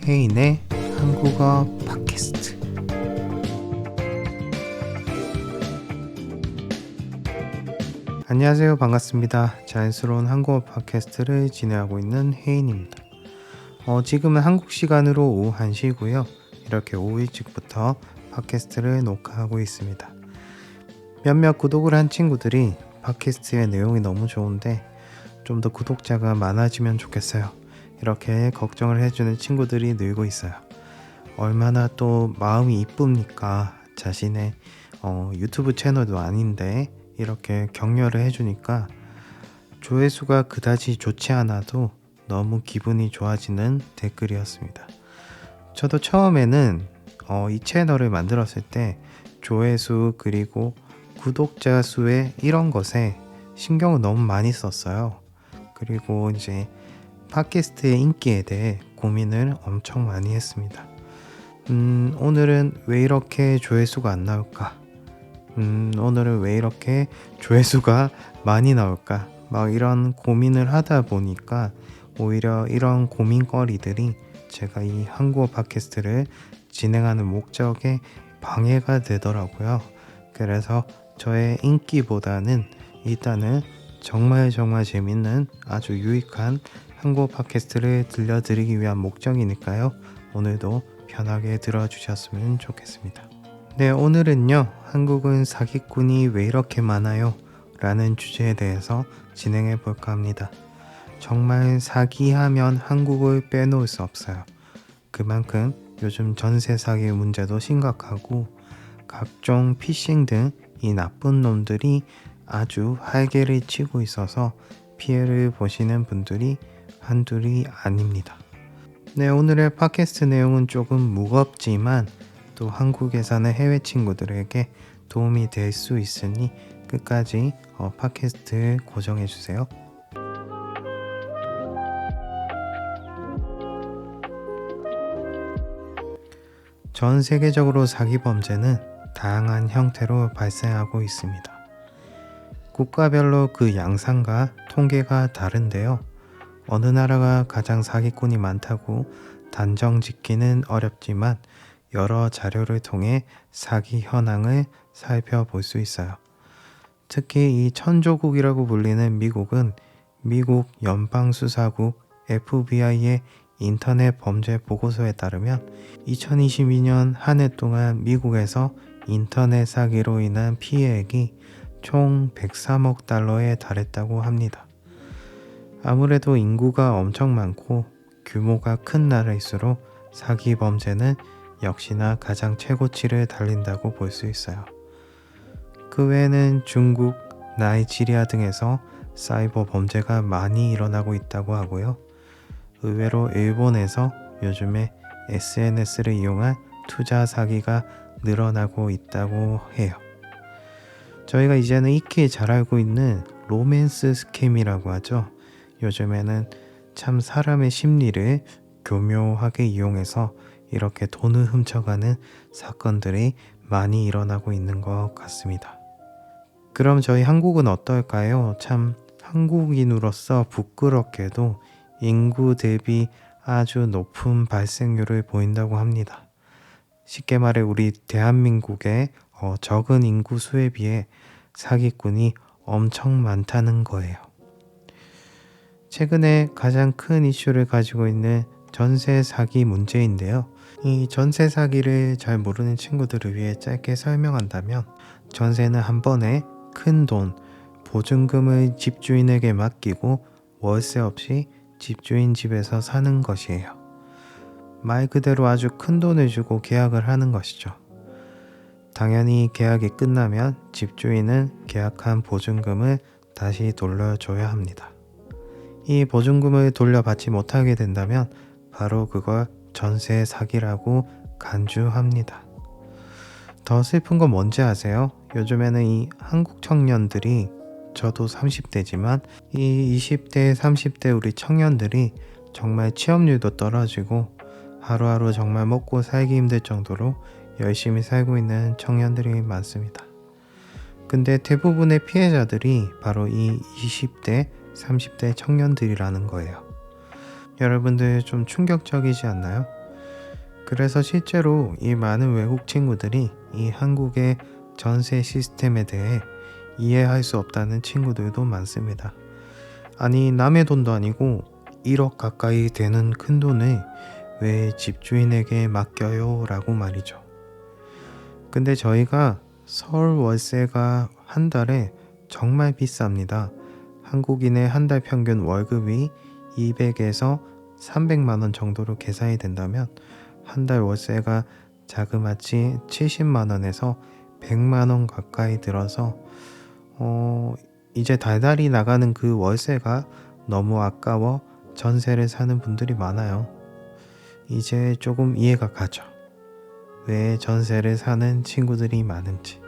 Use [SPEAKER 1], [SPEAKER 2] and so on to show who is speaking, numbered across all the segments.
[SPEAKER 1] 혜인의 한국어 팟캐스트. 안녕하세요. 반갑습니다. 자연스러운 한국어 팟캐스트를 진행하고 있는 혜인입니다. 지금은 한국 시간으로 오후 1시고요. 이렇게 오후 일찍부터 팟캐스트를 녹화하고 있습니다. 몇몇 구독을 한 친구들이 팟캐스트의 내용이 너무 좋은데 좀 더 구독자가 많아지면 좋겠어요. 이렇게 걱정을 해주는 친구들이 늘고 있어요. 얼마나 또 마음이 이쁩니까? 자신의 유튜브 채널도 아닌데 이렇게 격려를 해주니까 조회수가 그다지 좋지 않아도 너무 기분이 좋아지는 댓글이었습니다. 저도 처음에는 이 채널을 만들었을 때 조회수 그리고 구독자 수에 이런 것에 신경을 너무 많이 썼어요. 그리고 이제 팟캐스트의 인기에 대해 고민을 엄청 많이 했습니다. 오늘은 왜 이렇게 조회수가 안 나올까? 오늘은 왜 이렇게 조회수가 많이 나올까? 막 이런 고민을 하다 보니까 오히려 이런 고민거리들이 제가 이 한국어 팟캐스트를 진행하는 목적에 방해가 되더라고요. 그래서 저의 인기보다는 일단은 정말 재밌는 아주 유익한 한국어 팟캐스트를 들려드리기 위한 목적이니까요. 오늘도 편하게 들어주셨으면 좋겠습니다. 네, 오늘은요. 한국은 사기꾼이 왜 이렇게 많아요? 라는 주제에 대해서 진행해 볼까 합니다. 정말 사기하면 한국을 빼놓을 수 없어요. 그만큼 요즘 전세 사기 문제도 심각하고 각종 피싱 등 이 나쁜 놈들이 아주 활개를 치고 있어서 피해를 보시는 분들이 한둘이 아닙니다. 네, 오늘의 팟캐스트 내용은 조금 무겁지만 또 한국에 사는 해외 친구들에게 도움이 될 수 있으니 끝까지 팟캐스트 고정해 주세요. 전 세계적으로 사기 범죄는 다양한 형태로 발생하고 있습니다. 국가별로 그 양상과 통계가 다른데요. 어느 나라가 가장 사기꾼이 많다고 단정 짓기는 어렵지만 여러 자료를 통해 사기 현황을 살펴볼 수 있어요. 특히 이 천조국이라고 불리는 미국은 미국 연방수사국 FBI의 인터넷 범죄 보고서에 따르면 2022년 한 해 동안 미국에서 인터넷 사기로 인한 피해액이 총 103억 달러에 달했다고 합니다. 아무래도 인구가 엄청 많고 규모가 큰 나라일수록 사기 범죄는 역시나 가장 최고치를 달린다고 볼 수 있어요. 그 외에는 중국, 나이지리아 등에서 사이버 범죄가 많이 일어나고 있다고 하고요. 의외로 일본에서 요즘에 SNS를 이용한 투자 사기가 늘어나고 있다고 해요. 저희가 이제는 익히 잘 알고 있는 로맨스 스캠이라고 하죠. 요즘에는 참 사람의 심리를 교묘하게 이용해서 이렇게 돈을 훔쳐가는 사건들이 많이 일어나고 있는 것 같습니다. 그럼 저희 한국은 어떨까요? 참 한국인으로서 부끄럽게도 인구 대비 아주 높은 발생률을 보인다고 합니다. 쉽게 말해 우리 대한민국의 적은 인구 수에 비해 사기꾼이 엄청 많다는 거예요. 최근에 가장 큰 이슈를 가지고 있는 전세 사기 문제인데요. 이 전세 사기를 잘 모르는 친구들을 위해 짧게 설명한다면 전세는 한 번에 큰 돈, 보증금을 집주인에게 맡기고 월세 없이 집주인 집에서 사는 것이에요. 말 그대로 아주 큰 돈을 주고 계약을 하는 것이죠. 당연히 계약이 끝나면 집주인은 계약한 보증금을 다시 돌려줘야 합니다. 이 보증금을 돌려받지 못하게 된다면 바로 그걸 전세 사기라고 간주합니다. 더 슬픈 건 뭔지 아세요? 요즘에는 이 한국 청년들이 저도 30대지만 이 20대, 30대 우리 청년들이 정말 취업률도 떨어지고 하루하루 정말 먹고 살기 힘들 정도로 열심히 살고 있는 청년들이 많습니다. 근데 대부분의 피해자들이 바로 이 20대, 30대 청년들이라는 거예요. 여러분들 좀 충격적이지 않나요? 그래서 실제로 이 많은 외국 친구들이 이 한국의 전세 시스템에 대해 이해할 수 없다는 친구들도 많습니다. 아니, 남의 돈도 아니고 1억 가까이 되는 큰 돈을 왜 집주인에게 맡겨요? 라고 말이죠. 근데 저희가 서울 월세가 한 달에 정말 비쌉니다. 한국인의 한 달 평균 월급이 200에서 300만 원 정도로 계산이 된다면 한 달 월세가 자그마치 70만 원에서 100만 원 가까이 들어서 이제 달달이 나가는 그 월세가 너무 아까워 전세를 사는 분들이 많아요. 이제 조금 이해가 가죠. 왜 전세를 사는 친구들이 많은지.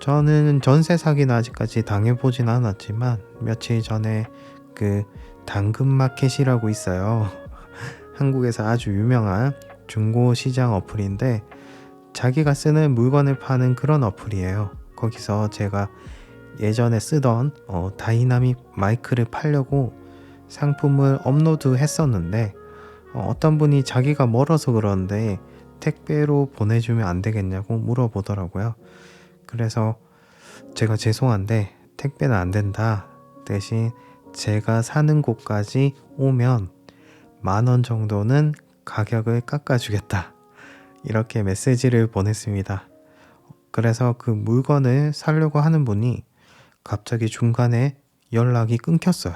[SPEAKER 1] 저는 전세 사기는 아직까지 당해보진 않았지만 며칠 전에 그 당근마켓이라고 있어요. 한국에서 아주 유명한 중고 시장 어플인데 자기가 쓰는 물건을 파는 그런 어플이에요. 거기서 제가 예전에 쓰던 다이나믹 마이크를 팔려고 상품을 업로드 했었는데 어떤 분이 자기가 멀어서 그러는데 택배로 보내주면 안 되겠냐고 물어보더라고요. 그래서 제가 죄송한데 택배는 안 된다. 대신 제가 사는 곳까지 오면 10,000원 정도는 가격을 깎아주겠다. 이렇게 메시지를 보냈습니다. 그래서 그 물건을 사려고 하는 분이 갑자기 중간에 연락이 끊겼어요.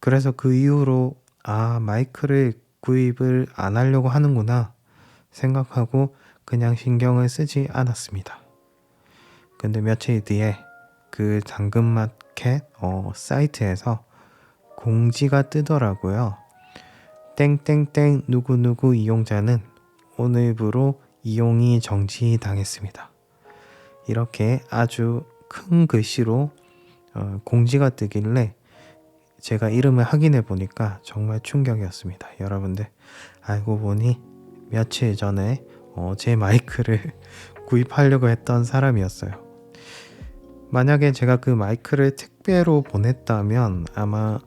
[SPEAKER 1] 그래서 그 이후로 마이크를 구입을 안 하려고 하는구나 생각하고 그냥 신경을 쓰지 않았습니다. 근데 며칠 뒤에 그 당근마켓 사이트에서 공지가 뜨더라고요. 땡땡땡 누구누구 이용자는 오늘부로 이용이 정지당했습니다. 이렇게 아주 큰 글씨로 공지가 뜨길래 제가 이름을 확인해 보니까 정말 충격이었습니다. 여러분들, 알고 보니 며칠 전에 제 마이크를 구입하려고 했던 사람이었어요. 만약에 제가 그 마이크를 택배로 보냈다면 아마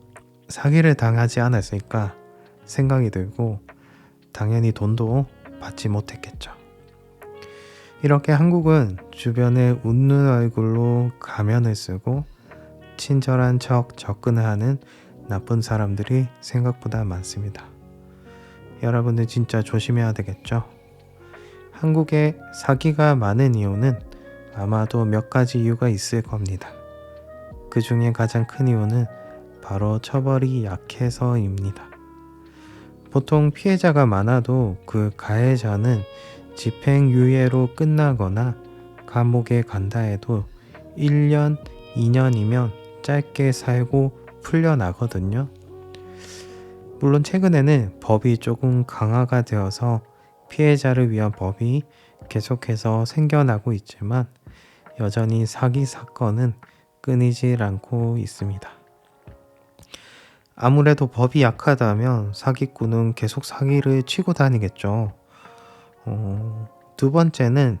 [SPEAKER 1] 사기를 당하지 않았을까 생각이 들고 당연히 돈도 받지 못했겠죠. 이렇게 한국은 주변에 웃는 얼굴로 가면을 쓰고 친절한 척 접근을 하는 나쁜 사람들이 생각보다 많습니다. 여러분들 진짜 조심해야 되겠죠? 한국에 사기가 많은 이유는 아마도 몇 가지 이유가 있을 겁니다. 그 중에 가장 큰 이유는 바로 처벌이 약해서입니다. 보통 피해자가 많아도 그 가해자는 집행유예로 끝나거나 감옥에 간다 해도 1년, 2년이면 짧게 살고 풀려나거든요. 물론 최근에는 법이 조금 강화가 되어서 피해자를 위한 법이 계속해서 생겨나고 있지만 여전히 사기 사건은 끊이질 않고 있습니다. 아무래도 법이 약하다면 사기꾼은 계속 사기를 치고 다니겠죠. 두 번째는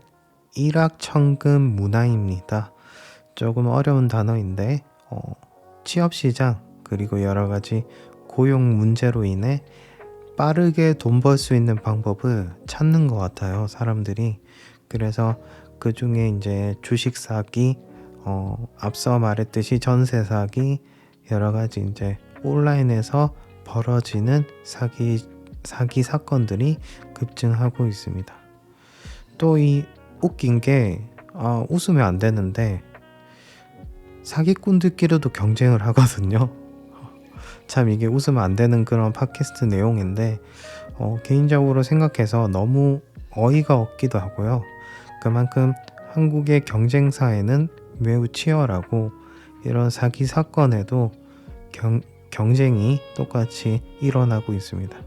[SPEAKER 1] 일확천금 문화입니다. 조금 어려운 단어인데 취업시장 그리고 여러가지 고용 문제로 인해 빠르게 돈 벌 수 있는 방법을 찾는 것 같아요, 사람들이. 그래서 그 중에 이제 주식 사기, 앞서 말했듯이 전세 사기, 여러 가지 이제 온라인에서 벌어지는 사기 사건들이 급증하고 있습니다. 또 이 웃긴 게 웃으면 안 되는데 사기꾼들끼리도 경쟁을 하거든요. 참 이게 웃으면 안 되는 그런 팟캐스트 내용인데 개인적으로 생각해서 너무 어이가 없기도 하고요. 그만큼 한국의 경쟁사에는 매우 치열하고 이런 사기 사건에도 경쟁이 똑같이 일어나고 있습니다.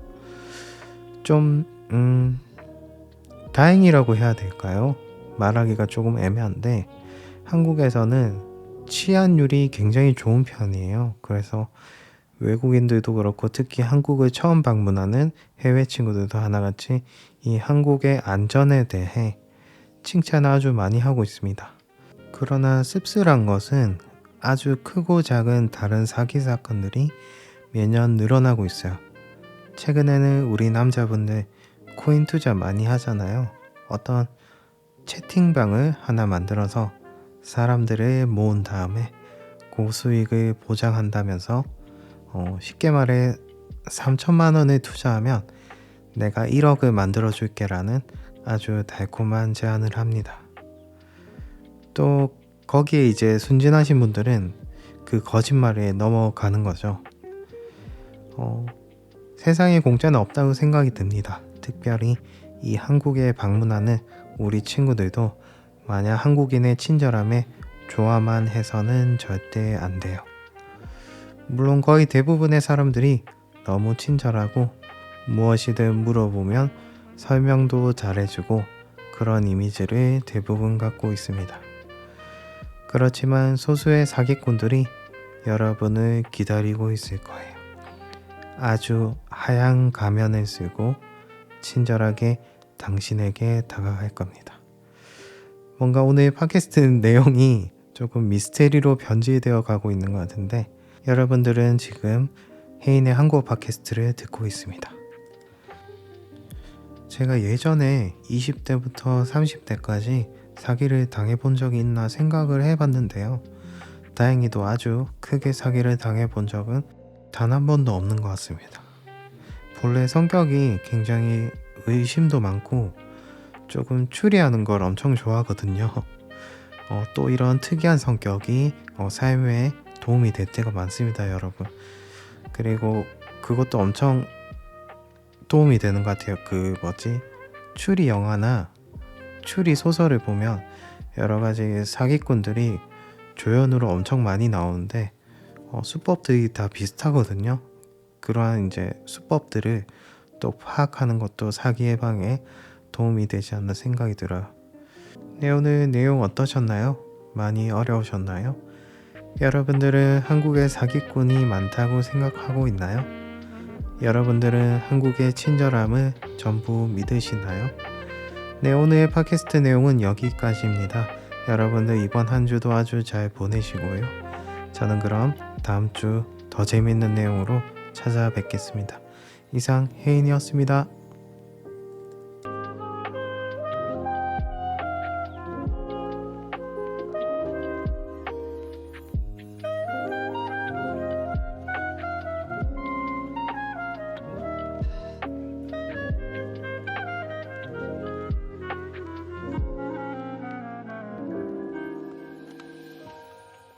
[SPEAKER 1] 좀 다행이라고 해야 될까요? 말하기가 조금 애매한데 한국에서는 치안율이 굉장히 좋은 편이에요. 그래서 외국인들도 그렇고 특히 한국을 처음 방문하는 해외 친구들도 하나같이 이 한국의 안전에 대해 칭찬을 아주 많이 하고 있습니다. 그러나 씁쓸한 것은 아주 크고 작은 다른 사기 사건들이 매년 늘어나고 있어요. 최근에는 우리 남자분들 코인 투자 많이 하잖아요. 어떤 채팅방을 하나 만들어서 사람들을 모은 다음에 고수익을 보장한다면서 쉽게 말해 3천만 원을 투자하면 내가 1억을 만들어 줄게라는 아주 달콤한 제안을 합니다. 또 거기에 이제 순진하신 분들은 그 거짓말에 넘어가는 거죠. 세상에 공짜는 없다고 생각이 듭니다. 특별히 이 한국에 방문하는 우리 친구들도 만약 한국인의 친절함에 좋아만 해서는 절대 안 돼요. 물론 거의 대부분의 사람들이 너무 친절하고 무엇이든 물어보면 설명도 잘해주고 그런 이미지를 대부분 갖고 있습니다. 그렇지만 소수의 사기꾼들이 여러분을 기다리고 있을 거예요. 아주 하얀 가면을 쓰고 친절하게 당신에게 다가갈 겁니다. 뭔가 오늘 팟캐스트 내용이 조금 미스테리로 변질되어 가고 있는 것 같은데 여러분들은 지금 혜인의 한국어 팟캐스트를 듣고 있습니다. 제가 예전에 20대부터 30대까지 사기를 당해본 적이 있나 생각을 해봤는데요. 다행히도 아주 크게 사기를 당해본 적은 단 한 번도 없는 것 같습니다. 본래 성격이 굉장히 의심도 많고 조금 추리하는 걸 엄청 좋아하거든요. 또 이런 특이한 성격이 삶에 도움이 될 때가 많습니다, 여러분. 그리고 그것도 엄청 도움이 되는 것 같아요. 추리 영화나 추리 소설을 보면 여러 가지 사기꾼들이 조연으로 엄청 많이 나오는데 수법들이 다 비슷하거든요. 그러한 이제 수법들을 또 파악하는 것도 사기 예방에 도움이 되지 않나 생각이 들어요. 네, 오늘 내용 어떠셨나요? 많이 어려우셨나요? 여러분들은 한국에 사기꾼이 많다고 생각하고 있나요? 여러분들은 한국의 친절함을 전부 믿으시나요? 네, 오늘 팟캐스트 내용은 여기까지입니다. 여러분들 이번 한 주도 아주 잘 보내시고요. 저는 그럼 다음 주 더 재밌는 내용으로 찾아뵙겠습니다. 이상 혜인이었습니다.